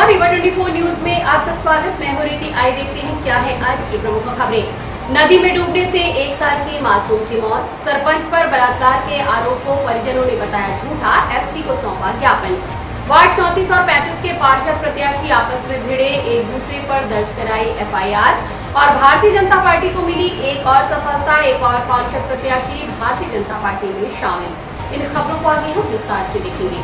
नमस्कार, रीवा 24 न्यूज में आपका स्वागत। मैं हूं रीति। आइए देखते हैं क्या है आज की प्रमुख खबरें। नदी में डूबने से 1 साल की मासूम की मौत। सरपंच पर बलात्कार के आरोप को परिजनों ने बताया झूठा। एसपी को सौंपा ज्ञापन। वार्ड 34 और 35 के पार्षद प्रत्याशी आपस में भिड़े, एक दूसरे पर दर्ज कराई एफआईआर। और भारतीय जनता पार्टी को मिली एक और सफलता, एक और पार्षद प्रत्याशी भारतीय जनता पार्टी में शामिल। इन खबरों को आगे हम विस्तार से देखेंगे।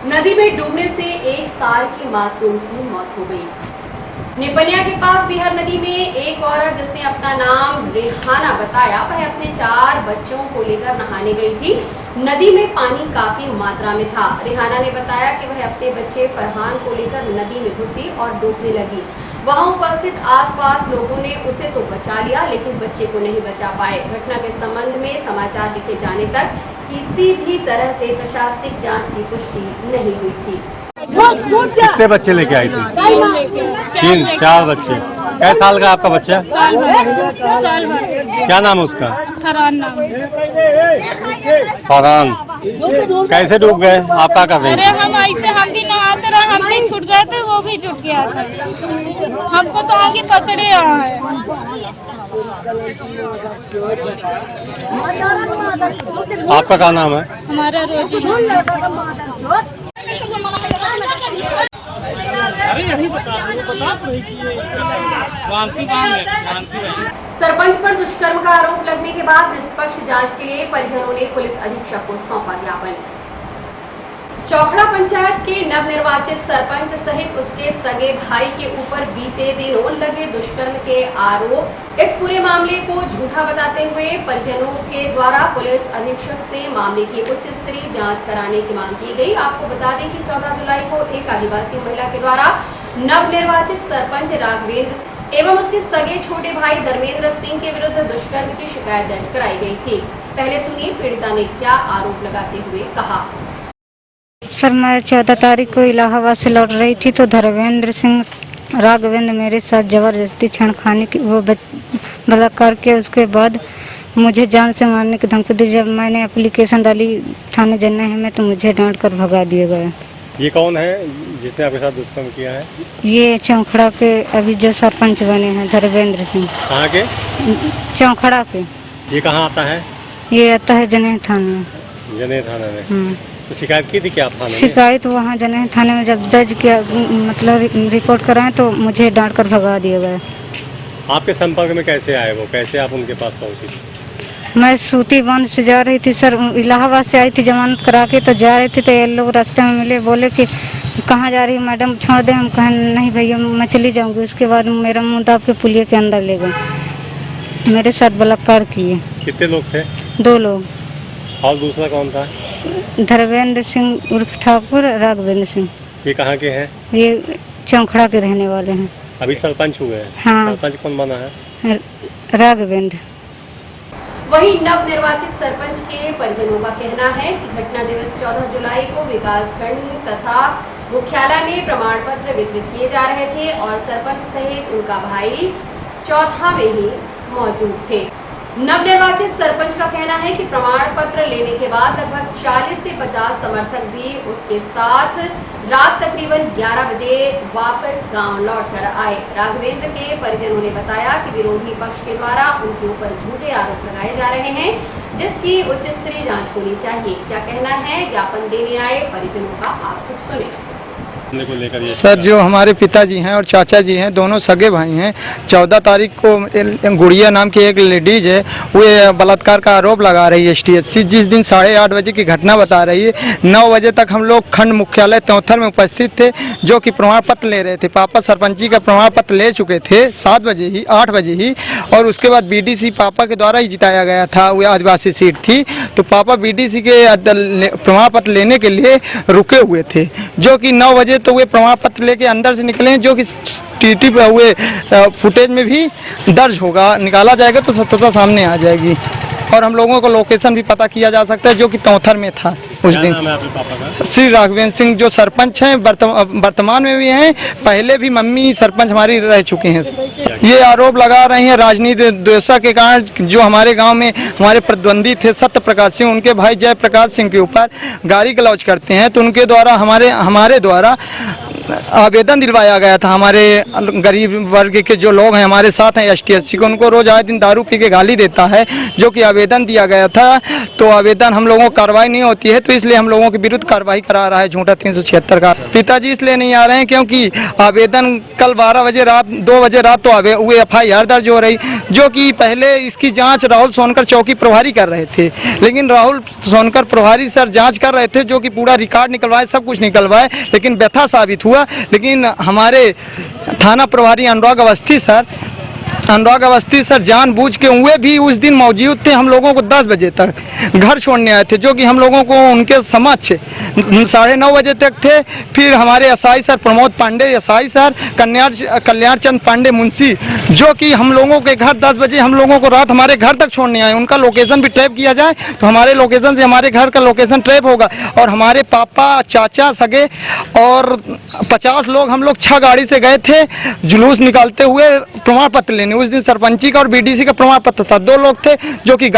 नदी में डूबने से 1 साल की मासूम की मौत हो गई। निपनिया के पास बिहार नदी में एक औरत, जिसने अपना नाम रेहाना बताया, वह अपने 4 बच्चों को लेकर नहाने गई थी। नदी में पानी काफी मात्रा में था। रेहाना ने बताया कि वह अपने बच्चे फरहान को लेकर नदी में घुसी और डूबने लगी। वहां उपस्थित आसपास लोगों ने उसे तो बचा लिया, लेकिन बच्चे को नहीं बचा पाए। घटना के संबंध में समाचार लिखे जाने तक किसी भी तरह से प्रशासनिक जांच की पुष्टि नहीं हुई थी। कितने बच्चे लेके आई थी? 4 बच्चे। कै साल का आपका बच्चा? साल भर। क्या नाम है उसका? फरहान नाम। फरहान। कैसे डूब गए? आप क्या कर रहे हैं? अरे हम ऐसे हम भी नहाते रहे, हम भी छूट गए थे, वो भी छूट गया था। हमको तो आगे पकड़े रहा है। आपका क्या नाम है? हमारा रोजी। सरपंच पर दुष्कर्म का आरोप लगने के बाद निष्पक्ष जांच के लिए परिजनों ने पुलिस अधीक्षक को सौंपा ज्ञापन। चौखड़ा पंचायत के नवनिर्वाचित सरपंच सहित उसके सगे भाई के ऊपर बीते दिनों लगे दुष्कर्म के आरोप। इस पूरे मामले को झूठा बताते हुए परिजनों के द्वारा पुलिस अधीक्षक से मामले की उच्च स्तरीय जांच कराने की मांग की गई। आपको बता दें कि 14 जुलाई को एक आदिवासी महिला के द्वारा नवनिर्वाचित सरपंच राघवेंद्र एवं उसके सगे छोटे भाई धर्मेंद्र सिंह के विरुद्ध दुष्कर्म की शिकायत दर्ज कराई गई थी। पहले सुनिए पीड़िता ने क्या आरोप लगाते हुए कहा। सर, मैं 14 तारीख को इलाहाबाद से लौट रही थी तो धर्मेंद्र सिंह राघवेंद्र मेरे साथ जबरदस्ती छेड़खानी की वो बलात्कार के उसके बाद मुझे जान से मारने की धमकी दी। जब मैंने एप्लीकेशन डाली थाने जन्ने में तो मुझे डांट कर भगा दिया गया। ये कौन है जिसने आपके साथ दुष्कर्म किया है? ये चौखड़ा के अभी जो सरपंच बने हैं धर्मेंद्र सिंह। कहाँ के? चौखड़ा के। ये कहाँ आता है? ये आता है जनेह थाने में। जनेह थाने में। तो शिकायत की थी क्या आप थाने में? शिकायत वहाँ जनेह थाने में जब दर्ज किया, मतलब रिपोर्ट कराएं तो मुझे डांट कर भगा दिया गया। आपके संपर्क में कैसे आए वो? कैसे आप उनके पास पहुँची? मैं सूती बांध से जा रही थी सर, इलाहाबाद से आई थी जमानत करा के, तो जा रही थी तो ये लोग रास्ते में मिले, बोले कि कहाँ जा रही है मैडम, छोड़ दें। हम कहें नहीं भैया मैं चली जाऊंगी। उसके बाद मेरा मुँह दाब के पुलिया के अंदर ले गए, मेरे साथ बलात्कार किए। कितने लोग थे? 2 लोग। और दूसरा कौन था? धर्मेंद्र सिंह उर्फ ठाकुर, राघवेंद्र सिंह। ये कहाँ के हैं? ये चौखड़ा के रहने वाले हैं। अभी सरपंच हुए हैं? हाँ। सरपंच कौन बना है? राघवेंद्र। वहीं नवनिर्वाचित सरपंच के परिजनों का कहना है कि घटना दिवस 14 जुलाई को विकासखंड तथा मुख्यालय में प्रमाण पत्र वितरित किए जा रहे थे और सरपंच सहित उनका भाई चौथा में ही मौजूद थे। नवनिर्वाचित सरपंच का कहना है कि प्रमाण पत्र लेने के बाद लगभग 40 से 50 समर्थक भी उसके साथ रात तकरीबन 11 बजे वापस गांव लौटकर आए। राघवेंद्र के परिजनों ने बताया कि विरोधी पक्ष के द्वारा उनके ऊपर झूठे आरोप लगाए जा रहे हैं, जिसकी उच्च स्तरीय जांच होनी चाहिए। क्या कहना है ज्ञापन देने आए परिजनों का, आप खुद सुने। सर, जो हमारे पिताजी हैं और चाचा जी हैं, दोनों सगे भाई हैं। 14 तारीख को गुड़िया नाम की एक लेडीज है, वो बलात्कार का आरोप लगा रही है STSC। जिस दिन 8:30 बजे की घटना बता रही है। 9 बजे तक हम लोग खंड मुख्यालय तौथर में उपस्थित थे, जो कि प्रमाण पत्र ले रहे थे। पापा सरपंची का प्रमाण पत्र ले चुके थे 8 बजे ही, और उसके बाद BDC पापा के द्वारा ही जिताया गया था। वो आदिवासी सीट थी, तो पापा BDC के प्रमाण पत्र लेने के लिए रुके हुए थे, जो कि 9 बजे तो वे प्रमाण पत्र लेके अंदर से निकले, जो कि TT पे हुए फुटेज में भी दर्ज होगा। निकाला जाएगा तो सत्यता सामने आ जाएगी और हम लोगों को लोकेशन भी पता किया जा सकता है, जो कि तौथर में था। उस दिन। नाम है आपके पापा का? श्री राघवेंद्र सिंह जो सरपंच हैं, वर्तमान में भी हैं, पहले भी मम्मी सरपंच हमारी रह चुके हैं। ये आरोप लगा रहे हैं राजनीति द्वेषा के कारण। जो हमारे गांव में हमारे प्रतिद्वंदी थे सत्य प्रकाश सिंह, उनके भाई जय प्रकाश सिंह के ऊपर गाली गलौज करते हैं, तो उनके द्वारा हमारे द्वारा आवेदन दिलवाया गया था। हमारे गरीब वर्ग के जो लोग हैं हमारे साथ हैं ST SC को, उनको रोज आए दिन दारू पी के गाली देता है, जो कि आवेदन दिया गया था। तो आवेदन हम लोगों को कार्रवाई नहीं होती है, तो इसलिए हम लोगों के विरुद्ध कार्रवाई करा रहा है झूठा 376 का। पिताजी इसलिए नहीं आ रहे हैं क्योंकि आवेदन कल 2 बजे रात तो हुए FIR दर्ज हो रही, जो कि पहले इसकी जाँच राहुल सोनकर चौकी प्रभारी कर रहे थे। लेकिन राहुल सोनकर प्रभारी सर जाँच कर रहे थे, जो कि पूरा रिकॉर्ड निकलवाए, सब कुछ निकलवाए, लेकिन व्यथा साबित हुआ। लेकिन हमारे थाना प्रभारी अनुराग अवस्थी सर जानबूझ के वे भी उस दिन मौजूद थे। हम लोगों को 10 बजे तक घर छोड़ने आए थे, जो कि हम लोगों को उनके समक्ष 9:30 बजे तक थे। फिर हमारे SI sir Pramod Pandey, SI sir Kalyan Chand Pandey मुंशी, जो कि हम लोगों के घर 10 बजे हम लोगों को रात हमारे घर तक छोड़ने आए। उनका लोकेशन भी ट्रैप किया जाए तो हमारे लोकेशन से हमारे घर का लोकेशन ट्रैप होगा। और हमारे पापा, चाचा, सगे और 50 लोग, हम लोग 6 गाड़ी से गए थे जुलूस निकालते हुए प्रमाण पत्र लेने। उस दिन सरपंची का और BDC का प्रमाण पत्र था। 2 लोग थे, जो कि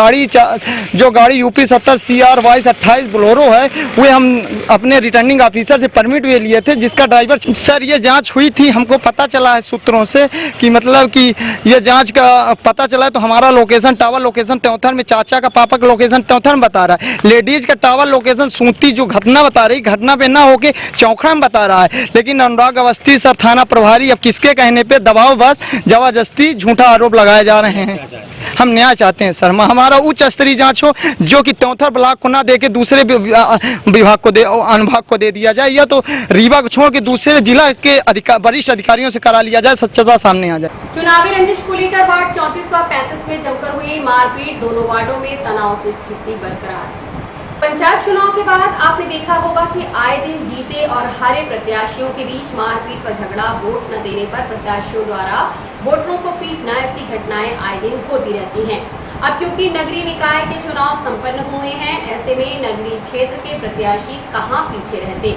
जो गाड़ी UP 70 CR 2228 बोलेरो है, वे हम अपने रिटर्निंग ऑफिसर से परमिट भी लिए थे, जिसका ड्राइवर सर ये जांच हुई थी। हमको पता चला है सूत्रों से कि मतलब कि ये जांच का पता चला है, तो हमारा लोकेशन टावर लोकेशन त्योंथर में, चाचा का पापा का लोकेशन त्योंथर में बता रहा है। लेडीज का टावर लोकेशन सूती जो घटना बता रही, घटना पे ना होके चौखड़ा में बता रहा है। लेकिन अनुराग अवस्थी सर थाना प्रभारी अब किसके कहने पे दबाव बस जबरदस्ती झूठा आरोप लगाए जा रहे हैं। हम न्याय चाहते हैं सर, हमारा उच्च स्तरीय जांच हो, जो कि त्योंथर ब्लॉक को ना दे के दूसरे विभाग को अनुभाग को दे दिया जाए, या तो रीवा को छोड़ के दूसरे जिला के वरिष्ठ अधिकारियों से करा लिया जाए, सच्चाई सामने आ जाए। चुनावी रंजिश को लेकर वार्ड 34 व 35 में जमकर हुई मारपीट, दोनों वार्डों में तनाव की स्थिति बरकरार। पंचायत चुनाव के बाद आपने देखा होगा कि आए दिन जीते और हारे प्रत्याशियों के बीच मारपीट व झगड़ा, वोट न देने पर प्रत्याशियों द्वारा वोटरों को पीटना, ऐसी घटनाएं आए दिन होती रहती हैं। अब क्योंकि नगरीय निकाय के चुनाव संपन्न हुए हैं, ऐसे में नगरीय क्षेत्र के प्रत्याशी कहां पीछे रहते,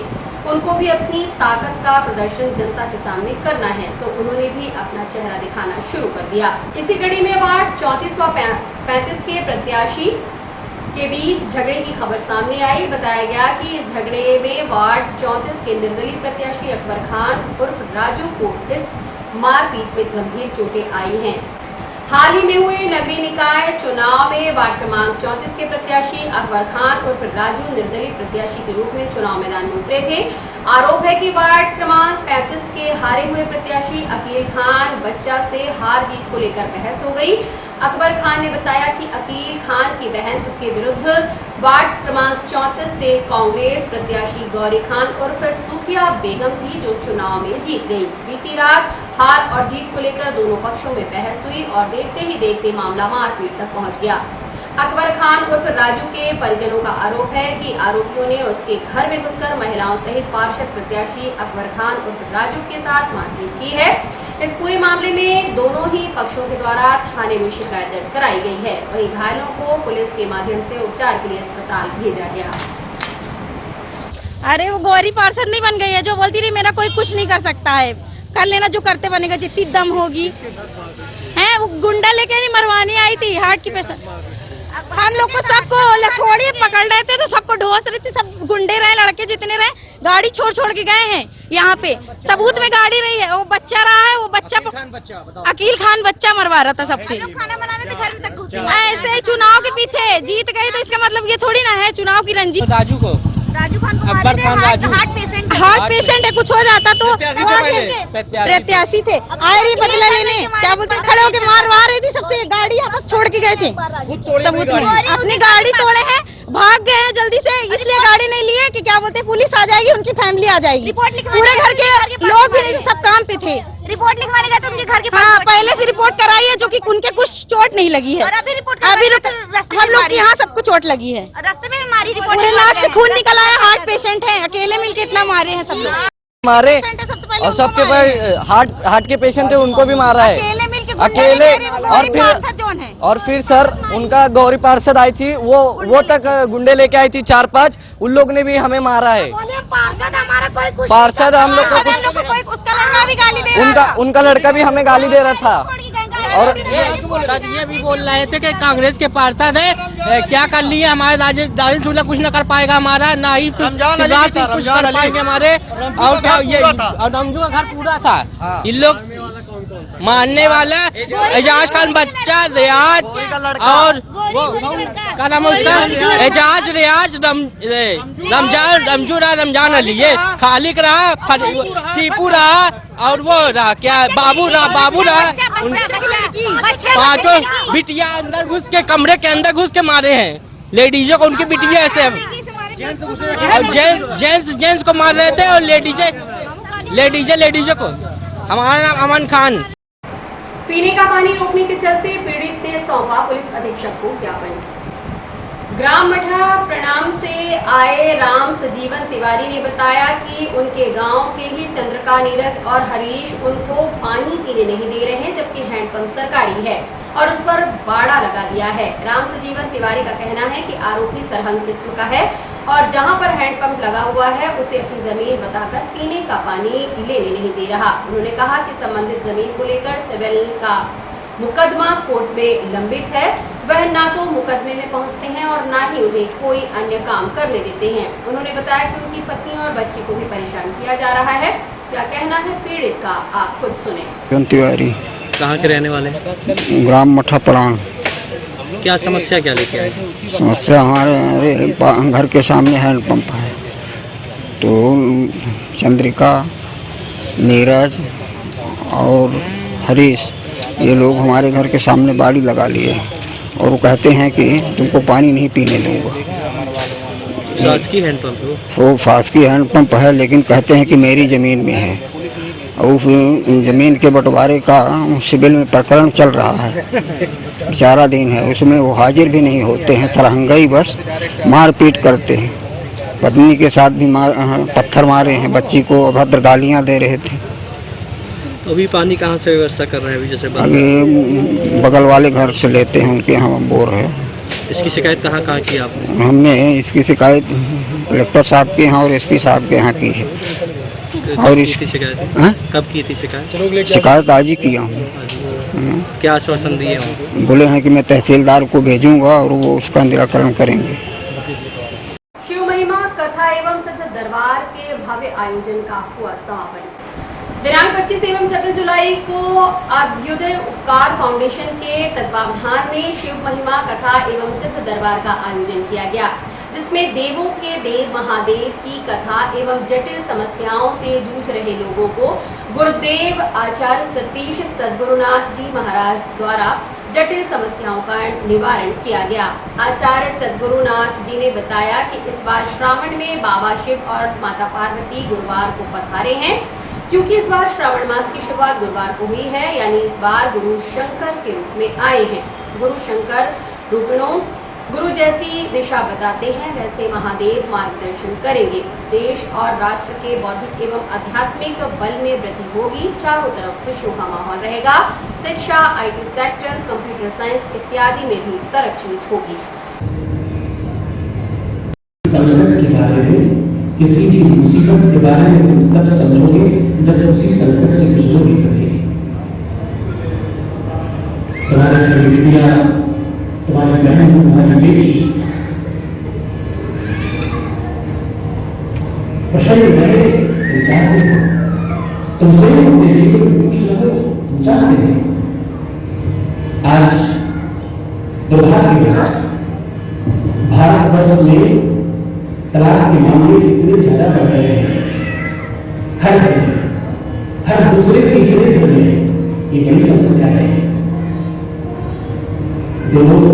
उनको भी अपनी ताकत का प्रदर्शन जनता के सामने करना है, सो उन्होंने भी अपना चेहरा दिखाना शुरू कर दिया। इसी कड़ी में वार्ड 34 व 35 के प्रत्याशी के बीच झगड़े की खबर सामने आई। बताया गया कि इस झगड़े में वार्ड 34 के निर्दलीय प्रत्याशी अकबर खान उर्फ राजू को इस मारपीट में गंभीर चोटें आई हैं। हाल ही में हुए नगरीय निकाय चुनाव में वार्ड क्रमांक 34 के प्रत्याशी अकबर खान उर्फ राजू निर्दलीय प्रत्याशी के रूप में चुनाव मैदान में उतरे थे। आरोप है कि वार्ड क्रमांक 35 के हारे हुए प्रत्याशी अकील खान बच्चा से हार जीत को लेकर बहस हो गई। अकबर खान ने बताया कि अकील खान की बहन उसके विरुद्ध वार्ड क्रमांक 34 से कांग्रेस प्रत्याशी गौरी खान उर्फ सूफिया बेगम थी, जो चुनाव में जीत गई। बीती रात हार और जीत को लेकर दोनों पक्षों में बहस हुई और देखते ही देखते मामला मारपीट तक पहुंच गया। अकबर खान उर्फ राजू के परिजनों का आरोप है कि आरोपियों ने उसके घर में घुसकर महिलाओं सहित पार्षद प्रत्याशी अकबर खान उर्फ राजू के साथ मारपीट की है। इस पूरे मामले में दोनों ही पक्षों के द्वारा थाने में शिकायत दर्ज कराई गई है। वहीं घायलों को पुलिस के माध्यम से उपचार के लिए अस्पताल भेजा गया। अरे वो गौरी पार्षद नहीं बन गई है, जो बोलती रही मेरा कोई कुछ नहीं कर सकता है, कर लेना जो करते बनेगा, जितनी दम होगी। हैं वो गुंडा लेके नहीं मरवाने आई थी हार्ट की पेशेंट। हम लोग को सबको लथोड़ी पकड़ रहे थे, तो सबको ढोस रही थी, सब गुंडे रहे, लड़के जितने रहे, गाड़ी छोड़ छोड़ के गए हैं। यहाँ पे सबूत में गाड़ी रही है, वो बच्चा रहा है, वो बच्चा अकील खान बच्चा मरवा रहा था सबसे। खाना बनाने थे घर में तक घुसे। ऐसे ही चुनाव के पीछे जीत गई, तो इसका मतलब ये थोड़ी ना है चुनाव की रंजीत। राजू खान को हार्ट पेशेंट है, कुछ हो जाता तो प्रत्याशी थे, आए रही बदला लेने, क्या बोलते खड़े होके मारवा रही थी सबसे, गाड़ी आपस छोड़ के गए थे। सबूत में अपनी गाड़ी तोड़े हैं, भाग गए हैं जल्दी से, इसलिए गाड़ी नहीं लिए कि क्या बोलते पुलिस आ जाएगी, उनकी फैमिली आ जाएगी, पूरे घर के लोग भी सब काम पे थे। रिपोर्ट लिखवाने गए तो उनके घर के हाँ, पहले से रिपोर्ट कराई है, जो कि उनके कुछ चोट नहीं लगी है। अभी रिपोर्ट हम लोग यहाँ सबको चोट लगी है, रास्ते में मारी रिपोर्ट, पूरे नाक से खून निकल आया। हार्ट पेशेंट है, अकेले मिलके इतना मारे हैं सब लोग, मारे और सबके पास हार्ट के पेशेंट थे, उनको भी मारा है। अकेले मिलके अकेले और फिर सर उनका गौरी पार्षद आई थी, वो तक गुंडे लेके आई थी 4-5, उन लोग ने भी हमें मारा है। पार्षद हम लोग को उनका लड़का भी हमें गाली दे रहा था। और सर ये भी बोल रहे थे कि कांग्रेस के पार्षद है, क्या कर लिए हमारे राजेश शुक्ला कुछ न कर पाएगा हमारा, ना ही शिवराज सिंह कुछ कर पाएंगे हमारे। और क्या ये रमजू का घर पूरा था, इन लोग मानने वाला एजाज खान बच्चा रियाज और क्या नाम है उसका, एजाज रियाज रमजान अली, ये खालिक रहा, टीपू रहा और वो रहा क्या बाबू रहा पांचों बिटिया अंदर घुस के कमरे के अंदर घुस के मारे हैं लेडीजों को, उनकी बिटिया ऐसे जेंट्स को मार रहे थे और लेडीजों को। हमारा नाम अमन खान। पीने का पानी रोकने के चलते पीड़ित ने सौंपा पुलिस अधीक्षक को ज्ञापन। ग्राम मठा प्रणाम से आए राम सजीवन तिवारी ने बताया कि उनके गांव के ही चंद्रिका, नीरज और हरीश उनको पानी पीने नहीं दे रहे हैं, जबकि हैंडपंप सरकारी है और उस पर बाड़ा लगा दिया है। राम सजीवन तिवारी का कहना है कि आरोपी सरहंग किस्म का है और जहां पर हैंडपंप लगा हुआ है उसे अपनी जमीन बताकर पीने का पानी लेने नहीं दे रहा। उन्होंने कहा कि संबंधित जमीन को लेकर सिविल का मुकदमा कोर्ट में लंबित है, वह ना तो मुकदमे में पहुंचते हैं और ना ही उन्हें कोई अन्य काम करने देते हैं। उन्होंने बताया कि उनकी पत्नी और बच्ची को भी परेशान किया जा रहा है। क्या कहना है पीड़ित का, आप खुद सुने। तिवारी कहाँ के रहने वाले? ग्राम मठा प्राण। क्या समस्या क्या लेके आए? समस्या हमारे घर के सामने हैंडपंप है, तो चंद्रिका, नीरज और हरीश ये लोग हमारे घर के सामने बाड़ी लगा लिए और वो कहते हैं कि तुमको पानी नहीं पीने दूंगा। शासकीय हैंडपंप है वो शासकीय हैंडपंप है, लेकिन कहते हैं कि मेरी ज़मीन में है और उस ज़मीन के बंटवारे का सिविल में प्रकरण चल रहा है, विचाराधीन है, उसमें वो हाजिर भी नहीं होते हैं। सरहंगाई बस मारपीट करते हैं, पत्नी के साथ भी पत्थर मारे हैं, बच्ची को अभद्र गालियाँ दे रहे थे। अभी पानी कहाँ से व्यवस्था कर रहे हैं? अभी जैसे अभी बगल वाले घर से लेते हैं, उनके यहाँ बोर है। इसकी शिकायत कहाँ की आपने? हमने इसकी शिकायत कलेक्टर साहब के यहाँ और एसपी साहब के यहाँ की है। और इसकी शिकायत कब की थी? शिकायत आज ही किया हूँ। क्या आश्वासन दिए हैं? बोले हैं कि मैं तहसीलदार को भेजूंगा और वो उसका निराकरण करेंगे। शिव महिमा कथा एवं सिद्ध दरबार के भव्य आयोजन का हुआ समापन। दिनांक 25 एवं 26 जुलाई को अभ्युदय उपकार फाउंडेशन के तत्वावधान में शिव महिमा कथा एवं सिद्ध दरबार का आयोजन किया गया, जिसमें देवों के देव महादेव की कथा एवं जटिल समस्याओं से जूझ रहे लोगों को गुरुदेव आचार्य सतीश सद्गुरुनाथ जी महाराज द्वारा जटिल समस्याओं का निवारण किया गया। आचार्य सद्गुरुनाथ जी ने बताया कि इस बार श्रावण में बाबा शिव और माता पार्वती गुरुवार को पधारे हैं, क्योंकि इस बार श्रावण मास की शुरुआत गुरुवार को हुई है, यानी इस बार गुरु शंकर के रूप में आए हैं। गुरु शंकर रूपिणों गुरु जैसी दिशा बताते हैं, वैसे महादेव मार्गदर्शन करेंगे। देश और राष्ट्र के बौद्धिक एवं आध्यात्मिक बल में वृद्धि होगी। चारों तरफ खुशियों का माहौल रहेगा। शिक्षा, IT सेक्टर, कंप्यूटर साइंस इत्यादि में भी तरक्की होगी। किसी भी मुसीबत के बारे में तुम तब समझोगे जब उसी संकट से गुजरोगे कभी। तुम्हारी बेटियां, तुम्हारी बहन, तुम्हारी बेटी प्रसन्न रहे तुम चाहते हो, तुम स्वयं अपने जीवन में खुश रहो तुम चाहते हो। आज दुर्भाग्यवश भारतवर्ष में तलाक के मामले इतने ज्यादा बढ़ रहे हैं, हर दूसरे तीसरे घर में ये बड़ी समस्या है। दो लोग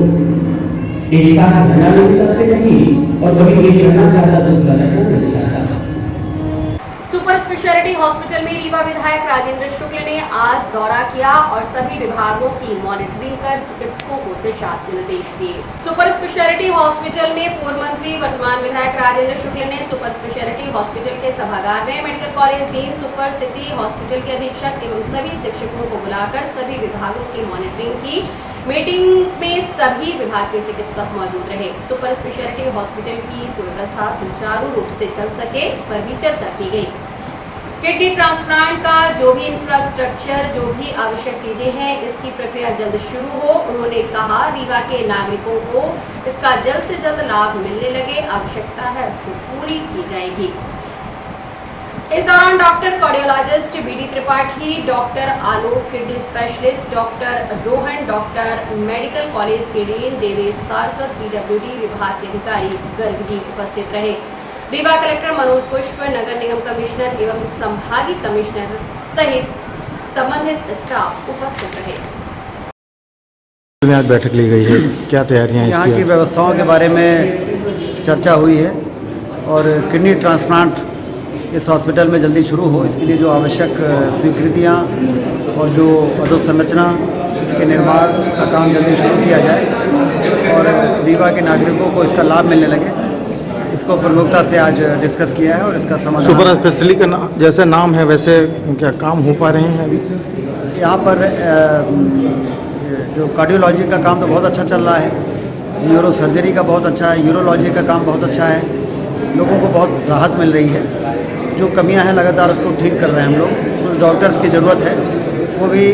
एक साथ रहना नहीं चाहते कहीं, और कभी एक रहना चाहता दूसरा रहना नहीं चाहता। सुपर स्पेशलिटी हॉस्पिटल में रीवा विधायक राजेंद्र शुक्ल ने आज दौरा किया और सभी विभागों की मॉनिटरिंग कर चिकित्सकों को दिशा निर्देश दिए। सुपर स्पेशलिटी हॉस्पिटल में पूर्व मंत्री वर्तमान विधायक राजेंद्र शुक्ल ने सुपर स्पेशलिटी हॉस्पिटल के सभागार में medical college dean, super city hospital के अधीक्षक एवं सभी शिक्षकों को बुलाकर सभी विभागों की मॉनिटरिंग की। मीटिंग में सभी विभाग के चिकित्सक मौजूद रहे। सुपर स्पेशलिटी हॉस्पिटल की सुव्यवस्था सुचारू रूप से चल सके, इस पर भी चर्चा की गई। किडनी ट्रांसप्लांट का जो भी इंफ्रास्ट्रक्चर, जो भी आवश्यक चीजें हैं, इसकी प्रक्रिया जल्द शुरू हो। उन्होंने कहा रीवा के नागरिकों को इसका जल्द से जल्द लाभ मिलने लगे, आवश्यकता है इसको पूरी की जाएगी। इस दौरान doctor cardiologist BD Tripathi, doctor Alok kidney specialist, doctor Rohan, doctor medical college के डीन देवेश सारस्वत, पीडब्ल्यूडी विभाग के अधिकारी गर्ग जी उपस्थित रहे। रीवा कलेक्टर मनोज पुष्प, नगर निगम कमिश्नर एवं संभागीय कमिश्नर सहित संबंधित स्टाफ उपस्थित रहे। आज बैठक ली गई है, क्या तैयारियां? यहाँ की व्यवस्थाओं के बारे में चर्चा हुई है और किडनी ट्रांसप्लांट इस हॉस्पिटल में जल्दी शुरू हो, इसके लिए जो आवश्यक स्वीकृतियाँ और जो अधोसंरचना, इसके निर्माण का काम जल्दी शुरू किया जाए और रीवा के नागरिकों को इसका लाभ मिलने लगे, इसको प्रमुखता से आज डिस्कस किया है और इसका समाधान। सुपर स्पेशलिटी का जैसे नाम है वैसे क्या काम हो पा रहे हैं अभी? यहाँ पर जो कार्डियोलॉजी का काम तो बहुत अच्छा चल रहा है, न्यूरो सर्जरी का बहुत अच्छा है, यूरोलॉजी का काम बहुत अच्छा है, लोगों को बहुत राहत मिल रही है। जो कमियां हैं लगातार उसको ठीक कर रहे हैं हम लोग। कुछ डॉक्टर्स की ज़रूरत है, वो भी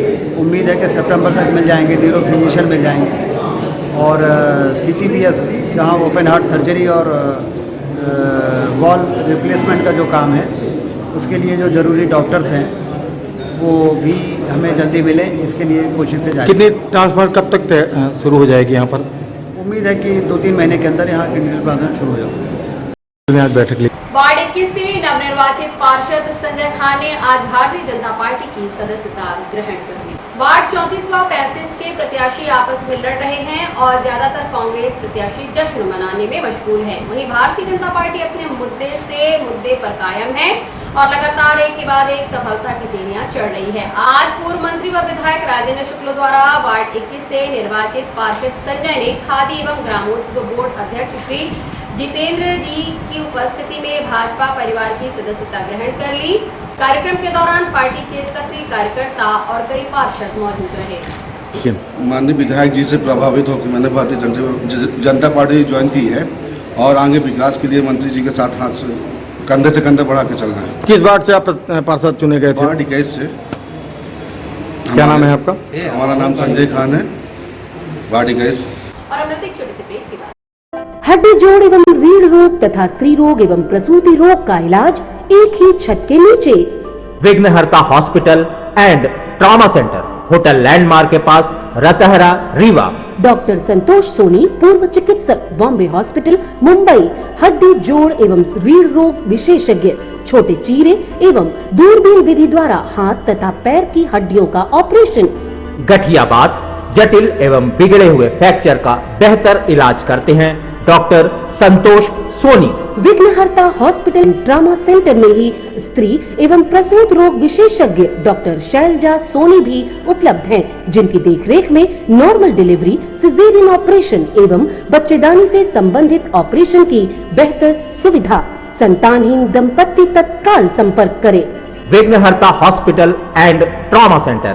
उम्मीद है कि सितंबर तक मिल जाएंगे, न्यूरो फिजिशियन मिल जाएंगे। और CTBS जहाँ ओपन हार्ट सर्जरी और वॉल रिप्लेसमेंट का जो काम है, उसके लिए जो ज़रूरी डॉक्टर्स हैं वो भी हमें जल्दी मिले, इसके लिए कोशिशें जारी। किडनी ट्रांसप्लांट कब तक शुरू हो जाएगी यहाँ पर? उम्मीद है कि 2-3 महीने के अंदर यहाँ किडनी ट्रांसप्लांट शुरू हो जाएगा। आज बैठक ली। वार्ड 21 से नवनिर्वाचित पार्षद संजय खान ने आज भारतीय जनता पार्टी की सदस्यता ग्रहण कर ली। वार्ड 34 व 35 के प्रत्याशी आपस में लड़ रहे हैं और ज्यादातर कांग्रेस प्रत्याशी जश्न मनाने में मशगूल है। वहीं भारतीय जनता पार्टी अपने मुद्दे पर कायम है और लगातार एक के बाद एक सफलता की सीढ़ियां चढ़ रही है। आज पूर्व मंत्री व विधायक राजेंद्र शुक्ल द्वारा वार्ड 21 से निर्वाचित पार्षद संजय ने खादी एवं ग्रामोद्योग बोर्ड अध्यक्ष श्री जितेंद्र जी की उपस्थिति में भाजपा परिवार की सदस्यता ग्रहण कर ली। कार्यक्रम के दौरान पार्टी के सक्रिय कार्यकर्ता और कई पार्षद मौजूद रहे। माननीय विधायक जी से प्रभावित होकर मैंने भारतीय जनता पार्टी ज्वाइन की है और आगे विकास के लिए मंत्री जी के साथ हाथ से कंधे बढ़ा के चलना है। किस वार्ड से आप पार्षद चुने गए थे? वार्ड 21 से। क्या नाम है आपका? हमारा नाम संजय खान है, वार्ड 21। और अब मिलते एक छोटे से ब्रेक के बाद। हड्डी जोड़ एवं रीढ़ रोग तथा स्त्री रोग एवं प्रसूति रोग का इलाज एक ही छत के नीचे। विघ्नहर्ता hospital and trauma centre, hotel landmark के पास, रतहरा, रीवा। डॉक्टर संतोष सोनी, पूर्व चिकित्सक, बॉम्बे हॉस्पिटल, मुंबई। हड्डी जोड़ एवं रीढ़ रोग विशेषज्ञ, छोटे चीरे एवं दूरबीन विधि द्वारा हाथ तथा पैर की हड्डियों का ऑपरेशन। गठिया बात, जटिल एवं बिगड़े हुए फ्रैक्चर का बेहतर इलाज करते हैं डॉक्टर संतोष सोनी। विघ्नहर्ता हॉस्पिटल ट्रॉमा सेंटर में ही स्त्री एवं प्रसूत रोग विशेषज्ञ डॉक्टर शैलजा सोनी भी उपलब्ध हैं, जिनकी देखरेख में नॉर्मल डिलीवरी, सिजेरियन ऑपरेशन एवं बच्चेदानी से संबंधित ऑपरेशन की बेहतर सुविधा। संतानहीन दंपत्ति तत्काल संपर्क करें। विघ्नहर्ता hospital and trauma centre,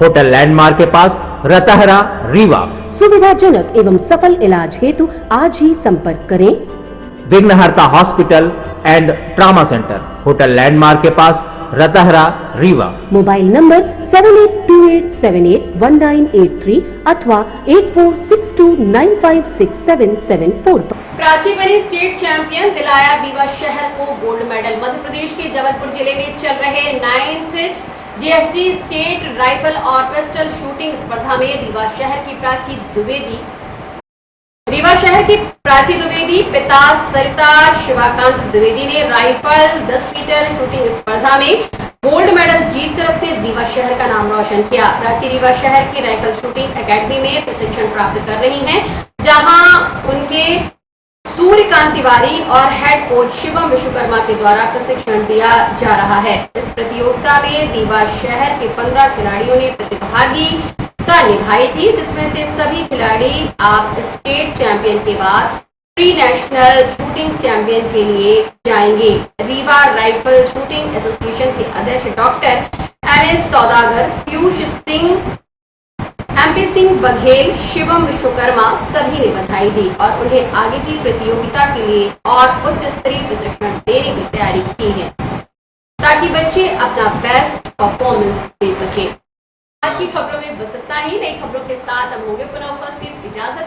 hotel landmark के पास, रतहरा, रीवा। सुविधाजनक एवं सफल इलाज हेतु आज ही संपर्क करें। विघ्नहर्ता hospital and trauma centre, hotel landmark के पास, रतहरा, रीवा। मोबाइल नंबर 7828781983 अथवा 8462956774 पर। प्राची बनी स्टेट चैंपियन, दिलाया रीवा शहर को गोल्ड मेडल। मध्य प्रदेश के जबलपुर जिले में चल रहे 9th GFG स्टेट राइफल और पिस्टल शूटिंग स्पर्धा में रीवा शहर की प्राची द्विवेदी पिता सरिता शिवाकांत द्विवेदी ने राइफल 10 मीटर शूटिंग स्पर्धा में गोल्ड मेडल जीतकर अपने रीवा शहर का नाम रोशन किया। प्राची रीवा शहर की राइफल शूटिंग एकेडमी में प्रशिक्षण प्राप्त कर रही हैं, जहां उनके सूर्यकांत तिवारी और हेड कोच शिवम विश्वकर्मा के द्वारा प्रशिक्षण दिया जा रहा है। इस प्रतियोगिता में रीवा शहर के 15 खिलाड़ियों ने प्रतिभागिता निभाई थी, जिसमें से सभी खिलाड़ी आप स्टेट चैंपियन के बाद प्री नेशनल शूटिंग चैंपियन के लिए जाएंगे। रीवा राइफल शूटिंग एसोसिएशन के अध्यक्ष डॉक्टर MS सौदागर, पीयूष सिंह, MP सिंह बघेल, शिवम विश्वकर्मा सभी ने बधाई दी और उन्हें आगे की प्रतियोगिता के लिए और उच्च स्तरीय प्रशिक्षण देने की तैयारी की है, ताकि बच्चे अपना बेस्ट परफॉर्मेंस दे सके। आज की खबरों में बस इतना ही। नई खबरों के साथ हम होंगे पुनः उपस्थित। इजाजत